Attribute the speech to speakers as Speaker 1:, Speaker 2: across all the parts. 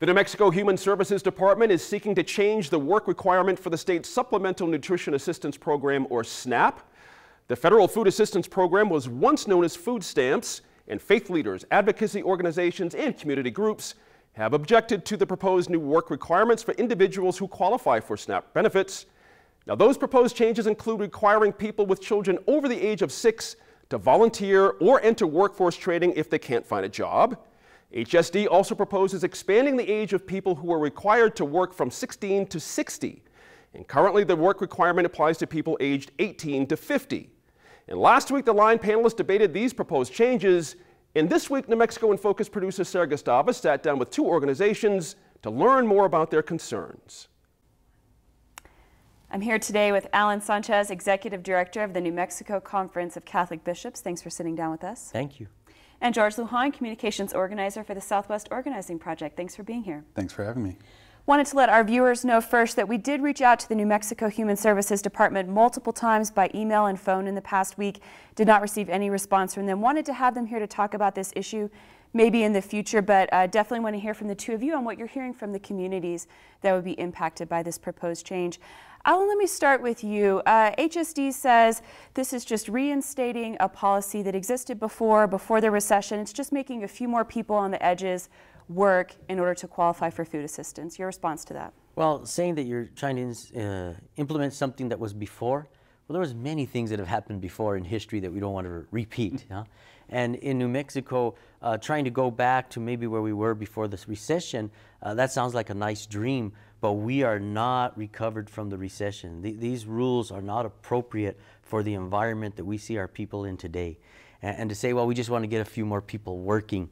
Speaker 1: The New Mexico Human Services Department is seeking to change the work requirement for the state's Supplemental Nutrition Assistance Program, or SNAP. The federal food assistance program was once known as food stamps, and faith leaders, advocacy organizations, and community groups have objected to the proposed new work requirements for individuals who qualify for SNAP benefits. Now, those proposed changes include requiring people with children over the age of 6 to volunteer or enter workforce training if they can't find a job. HSD also proposes expanding the age of people who are required to work from 16 to 60. And currently, the work requirement applies to people aged 18 to 50. And last week, the Line panelists debated these proposed changes. And this week, New Mexico in Focus producer Sarah Gustavus sat down with two organizations to learn more about their concerns.
Speaker 2: I'm here today with Alan Sanchez, Executive Director of the New Mexico Conference of Catholic Bishops. Thanks for sitting down with us.
Speaker 3: Thank you.
Speaker 2: And George Lujan, Communications Organizer for the Southwest Organizing Project. Thanks for being here.
Speaker 4: Thanks for having me.
Speaker 2: Wanted to let our viewers know first that we did reach out to the New Mexico Human Services Department multiple times by email and phone in the past week. Did not receive any response from them. Wanted to have them here to talk about this issue maybe in the future, but definitely want to hear from the two of you on what you're hearing from the communities that would be impacted by this proposed change. Alan, let me start with you. HSD says this is just reinstating a policy that existed before the recession. It's just making a few more people on the edges work in order to qualify for food assistance. Your response to that?
Speaker 3: Well, saying that you're trying to implement something that was before, well, there was many things that have happened before in history that we don't want to repeat. Huh? And in New Mexico, trying to go back to maybe where we were before this recession, that sounds like a nice dream, but we are not recovered from the recession. These rules are not appropriate for the environment that we see our people in today. And to say, well, we just want to get a few more people working,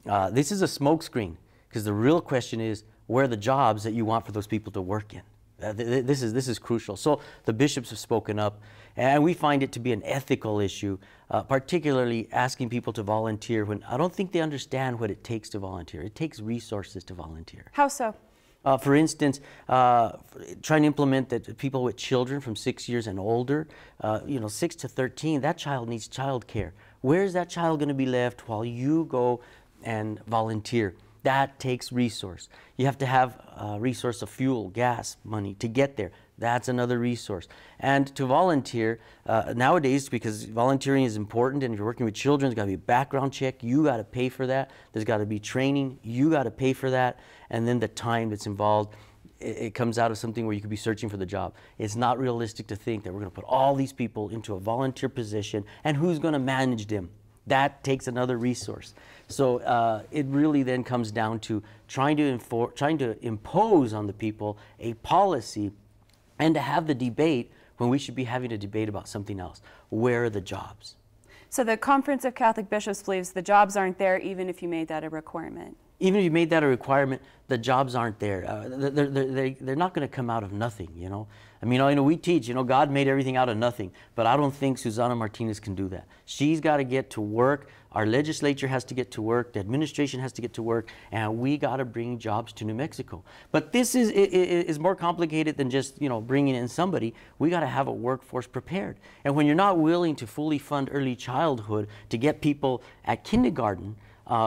Speaker 3: this is a smokescreen, because the real question is, where are the jobs that you want for those people to work in? This is crucial. So the bishops have spoken up, and we find it to be an ethical issue, particularly asking people to volunteer when I don't think they understand what it takes to volunteer. It takes resources to volunteer.
Speaker 2: How so?
Speaker 3: For instance, trying to implement that people with children from 6 years and older, 6 to 13, that child needs child care. Where is that child going to be left while you go and volunteer? That takes resource. You have to have a resource of fuel, gas, money to get there. That's another resource. And to volunteer, nowadays, because volunteering is important and if you're working with children, there's got to be a background check. You got to pay for that. There's got to be training. You got to pay for that. And then the time that's involved, it comes out of something where you could be searching for the job. It's not realistic to think that we're going to put all these people into a volunteer position and who's going to manage them. That takes another resource. So it really then comes down to trying to impose on the people a policy and to have the debate when we should be having a debate about something else. Where are the jobs?
Speaker 2: So the Conference of Catholic Bishops believes the jobs aren't there even if you made that a requirement.
Speaker 3: Even if you made that a requirement, the jobs aren't there. They're not going to come out of nothing, you know. I mean, we teach, God made everything out of nothing, but I don't think Susana Martinez can do that. She's got to get to work. Our legislature has to get to work. The administration has to get to work, and we got to bring jobs to New Mexico. But this is more complicated than just, bringing in somebody. We got to have a workforce prepared. And when you're not willing to fully fund early childhood to get people at kindergarten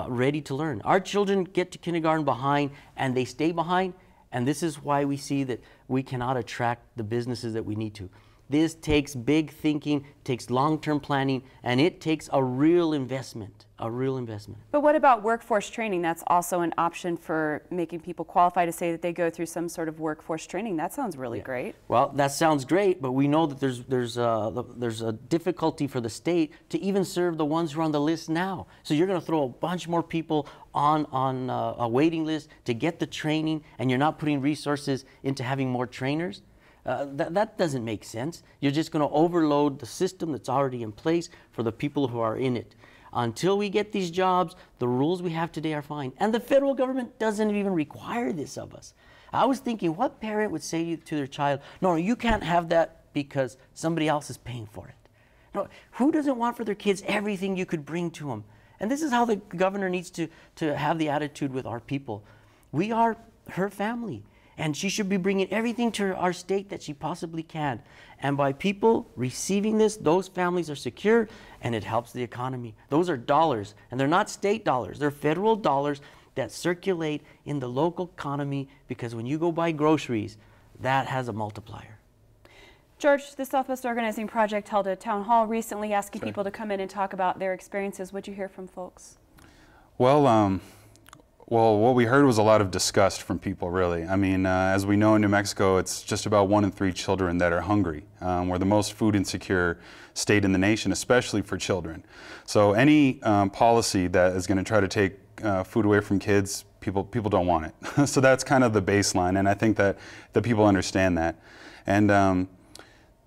Speaker 3: ready to learn. Our children get to kindergarten behind and they stay behind, and this is why we see that we cannot attract the businesses that we need to. This takes big thinking, takes long-term planning, and it takes a real investment, But
Speaker 2: what about workforce training? That's also an option for making people qualify to say that they go through some sort of workforce training. That sounds really great.
Speaker 3: Well, that sounds great, but we know that there's a difficulty for the state to even serve the ones who are on the list now. So you're going to throw a bunch more people on a waiting list to get the training, and you're not putting resources into having more trainers. That doesn't make sense. You're just going to overload the system that's already in place for the people who are in it. Until we get these jobs, the rules we have today are fine. And the federal government doesn't even require this of us. I was thinking, what parent would say to their child, no, you can't have that because somebody else is paying for it? No, who doesn't want for their kids everything you could bring to them? And this is how the governor needs to have the attitude with our people. We are her family. And she should be bringing everything to our state that she possibly can. And by people receiving this, those families are secure and it helps the economy. Those are dollars, and they're not state dollars. They're federal dollars that circulate in the local economy, because when you go buy groceries, that has a multiplier.
Speaker 2: George, the Southwest Organizing Project held a town hall recently asking people to come in and talk about their experiences. What did you hear from folks?
Speaker 4: Well, what we heard was a lot of disgust from people, really. I mean, as we know in New Mexico, it's just about 1 in 3 children that are hungry. We're the most food insecure state in the nation, especially for children. So any policy that is going to try to take food away from kids, people don't want it. So that's kind of the baseline, and I think that the people understand that. And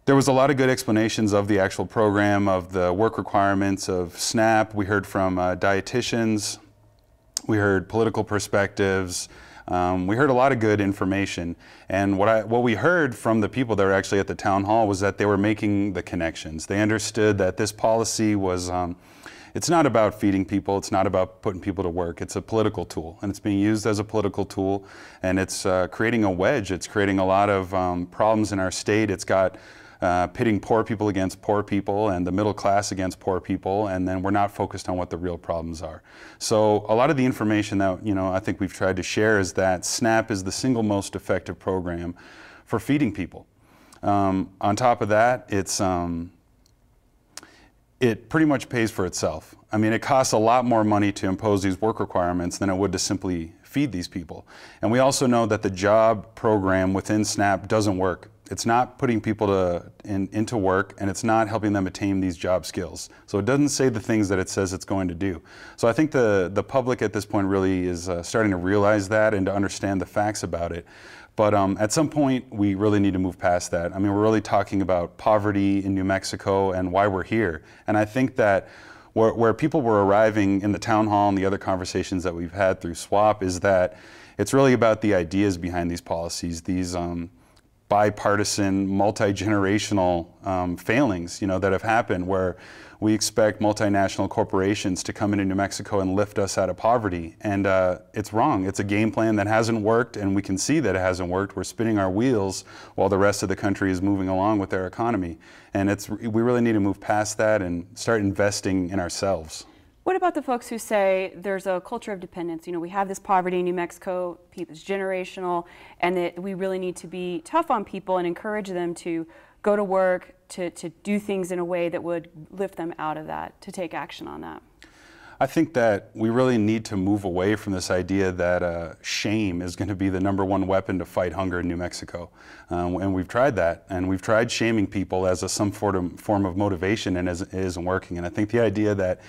Speaker 4: there was a lot of good explanations of the actual program, of the work requirements of SNAP. We heard from dietitians. We heard political perspectives. We heard a lot of good information. And what we heard from the people that were actually at the town hall was that they were making the connections. They understood that this policy was, it's not about feeding people. It's not about putting people to work. It's a political tool, and it's being used as a political tool. And it's creating a wedge. It's creating a lot of problems in our state. It's got pitting poor people against poor people and the middle class against poor people, and then we're not focused on what the real problems are. So a lot of the information that I think we've tried to share is that SNAP is the single most effective program for feeding people. On top of that, it pretty much pays for itself. I mean, it costs a lot more money to impose these work requirements than it would to simply feed these people. And we also know that the job program within SNAP doesn't work. It's not putting people into work, and it's not helping them attain these job skills. So it doesn't say the things that it says it's going to do. So I think the public at this point really is starting to realize that and to understand the facts about it. But at some point, we really need to move past that. I mean, we're really talking about poverty in New Mexico and why we're here. And I think that where people were arriving in the town hall and the other conversations that we've had through SWAP is that it's really about the ideas behind these policies, these bipartisan, multi-generational failings, that have happened, where we expect multinational corporations to come into New Mexico and lift us out of poverty. And it's wrong. It's a game plan that hasn't worked, and we can see that it hasn't worked. We're spinning our wheels while the rest of the country is moving along with their economy. And we really need to move past that and start investing in ourselves.
Speaker 2: What about the folks who say there's a culture of dependence? We have this poverty in New Mexico, it's generational, and that we really need to be tough on people and encourage them to go to work, to do things in a way that would lift them out of that, to take action on that?
Speaker 4: I think that we really need to move away from this idea that shame is going to be the #1 weapon to fight hunger in New Mexico. And we've tried that, and we've tried shaming people as some form of motivation, and it isn't working. And I think the idea that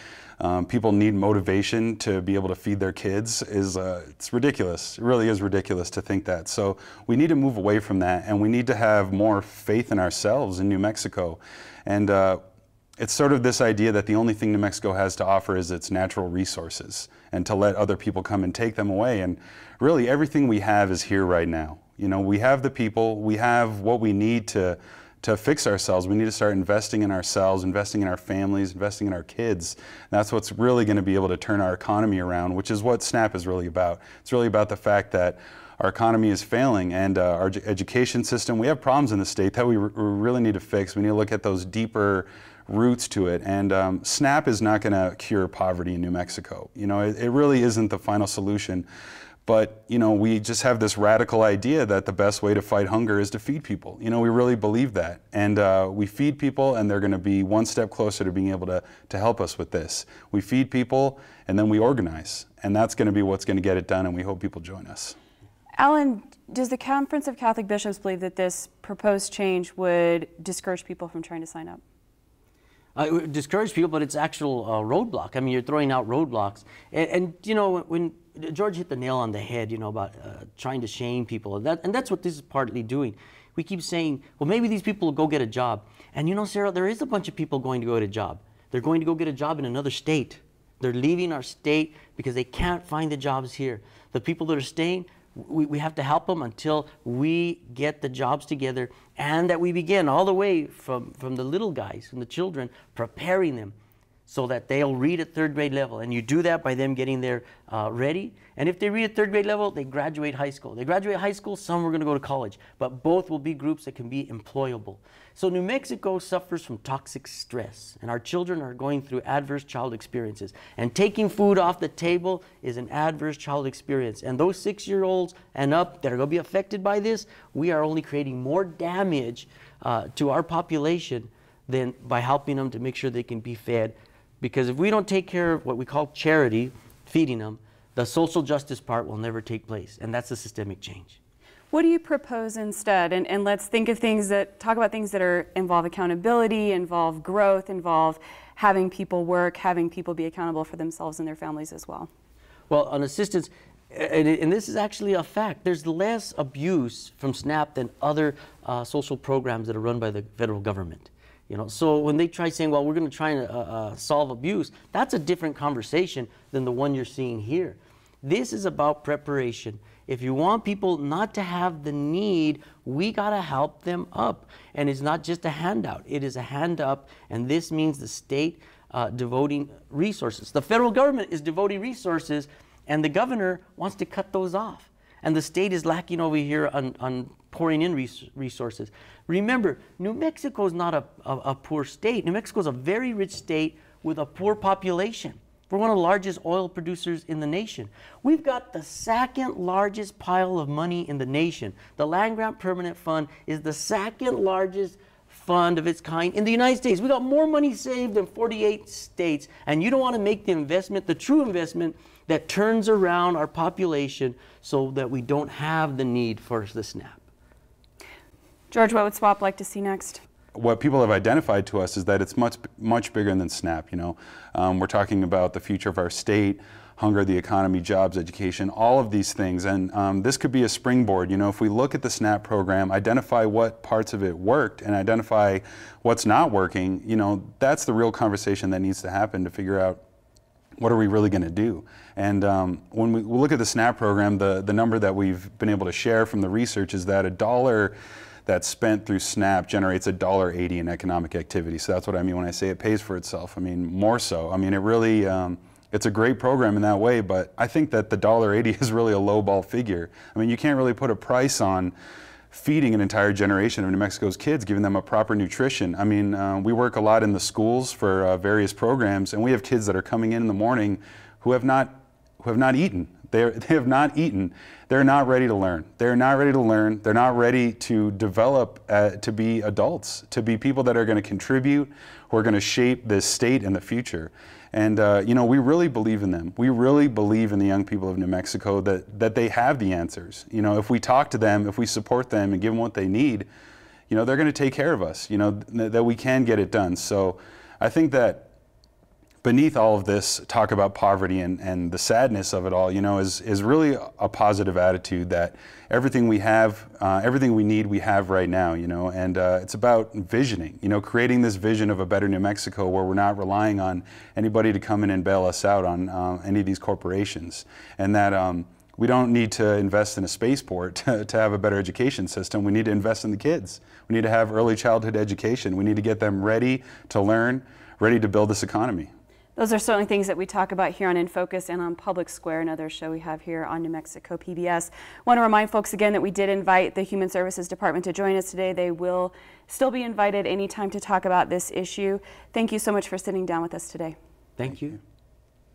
Speaker 4: people need motivation to be able to feed their kids it's ridiculous. It really is ridiculous to think that. So we need to move away from that, and we need to have more faith in ourselves in New Mexico. And it's sort of this idea that the only thing New Mexico has to offer is its natural resources, and to let other people come and take them away. And really everything we have is here right now. We have the people, we have what we need to fix ourselves. We need to start investing in ourselves, investing in our families, investing in our kids. And that's what's really going to be able to turn our economy around, which is what SNAP is really about. It's really about the fact that our economy is failing, and our education system, we have problems in the state that we really need to fix. We need to look at those deeper roots to it. And SNAP is not going to cure poverty in New Mexico. It really isn't the final solution. But, we just have this radical idea that the best way to fight hunger is to feed people. We really believe that. And we feed people, and they're going to be one step closer to being able to help us with this. We feed people, and then we organize. And that's going to be what's going to get it done, and we hope people join us.
Speaker 2: Alan, does the Conference of Catholic Bishops believe that this proposed change would discourage people from trying to sign up?
Speaker 3: It would discourage people, but it's actual roadblock. I mean, you're throwing out roadblocks. And when George hit the nail on the head, about trying to shame people, and that's what this is partly doing. We keep saying, well, maybe these people will go get a job. And Sarah, there is a bunch of people going to go get a job. They're going to go get a job in another state. They're leaving our state because they can't find the jobs here. The people that are staying, we have to help them until we get the jobs together, and that we begin all the way from the little guys and the children, preparing them so that they'll read at 3rd grade level. And you do that by them getting there ready. And if they read at 3rd grade level, they graduate high school. They graduate high school, some are going to go to college. But both will be groups that can be employable. So New Mexico suffers from toxic stress. And our children are going through adverse child experiences. And taking food off the table is an adverse child experience. And those 6-year-olds and up that are going to be affected by this, we are only creating more damage to our population than by helping them to make sure they can be fed. Because if we don't take care of what we call charity, feeding them, the social justice part will never take place. And that's a systemic change.
Speaker 2: What do you propose instead? And let's think of things that, talk about things that involve accountability, involve growth, involve having people work, having people be accountable for themselves and their families as well.
Speaker 3: Well, on assistance, and this is actually a fact, there's less abuse from SNAP than other social programs that are run by the federal government. You know, so when they try saying, well, we're going to try and solve abuse, that's a different conversation than the one you're seeing here. This is about preparation. If you want people not to have the need, we got to help them up. And it's not just a handout, it is a hand up, and this means the state devoting resources. The federal government is devoting resources, and the governor wants to cut those off. And the state is lacking over here on pouring in resources. Remember, New Mexico is not a poor state. New Mexico is a very rich state with a poor population. We're one of the largest oil producers in the nation. We've got the 2nd largest pile of money in the nation. The Land Grant Permanent Fund is the 2nd largest fund of its kind in the United States. We got more money saved than 48 states, and you don't want to make the investment, the true investment, that turns around our population so that we don't have the need for the SNAP.
Speaker 2: George, what would SWAP like to see next?
Speaker 4: What people have identified to us is that it's much bigger than SNAP. You know, we're talking about the future of our state, hunger, the economy, jobs, education, all of these things. And this could be a springboard. You know, if we look at the SNAP program, identify what parts of it worked and identify what's not working, you know, that's the real conversation that needs to happen to figure out what are we really going to do. And when we look at the SNAP program, the number that we've been able to share from the research is that $1 that's spent through SNAP generates $1.80 in economic activity. So that's what I mean when I say it pays for itself. I mean, more so. I mean, it really, it's a great program in that way, but I think that the $1.80 is really a lowball figure. I mean, you can't really put a price on feeding an entire generation of New Mexico's kids, giving them a proper nutrition. I mean, we work a lot in the schools for various programs, and we have kids that are coming in the morning who have not eaten. They have not eaten. They're not ready to learn. They're not ready to learn. They're not ready to develop to be adults, to be people that are going to contribute, who are going to shape this state in the future. And you know, we really believe in them. We really believe in the young people of New Mexico that they have the answers. You know, if we talk to them, if we support them and give them what they need, you know, they're going to take care of us. You know, that we can get it done. So I think that beneath all of this talk about poverty and the sadness of it all, you know, is really a positive attitude that everything we have, everything we need, we have right now, you know, and it's about visioning, you know, creating this vision of a better New Mexico where we're not relying on anybody to come in and bail us out on any of these corporations, and that we don't need to invest in a spaceport to have a better education system. We need to invest in the kids. We need to have early childhood education. We need to get them ready to learn, ready to build this economy.
Speaker 2: Those are certainly things that we talk about here on In Focus and on Public Square, another show we have here on New Mexico PBS. Want to remind folks again that we did invite the Human Services Department to join us today. They will still be invited anytime to talk about this issue. Thank you so much for sitting down with us today.
Speaker 3: Thank you.